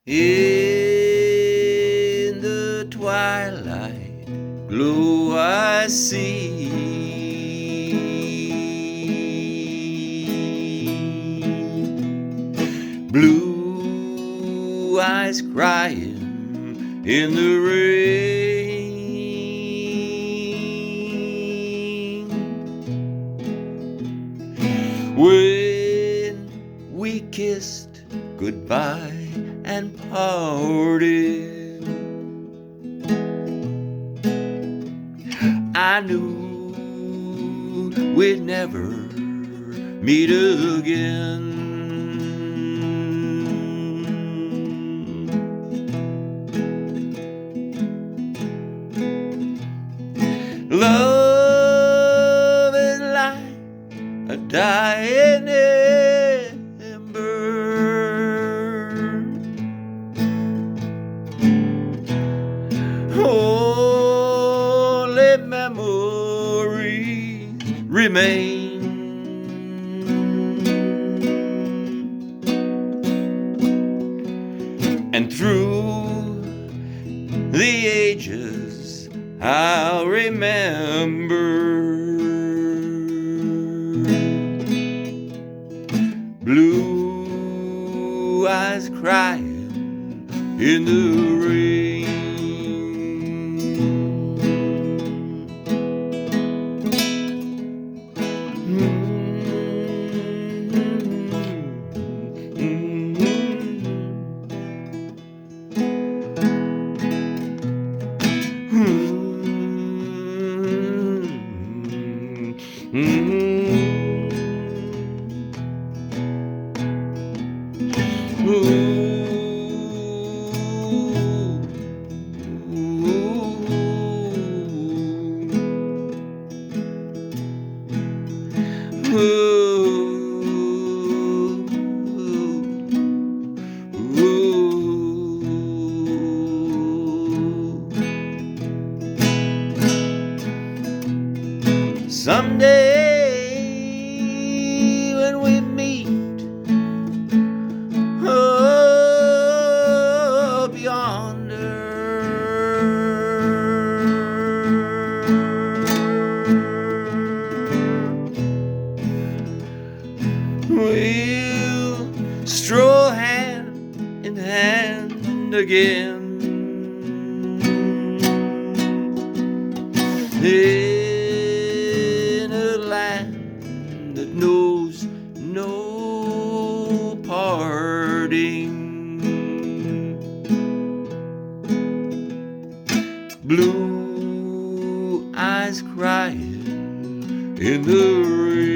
In the twilight glow I see blue eyes crying in the rain. When we kissed goodbye and parted, I knew we'd never meet again. Love is like a dying ember, only memories remain. And through the ages I'll remember blue eyes crying in the rain. Someday when we meet up yonder, we'll stroll hand in hand again. In a land that knows no parting, blue eyes crying in the rain.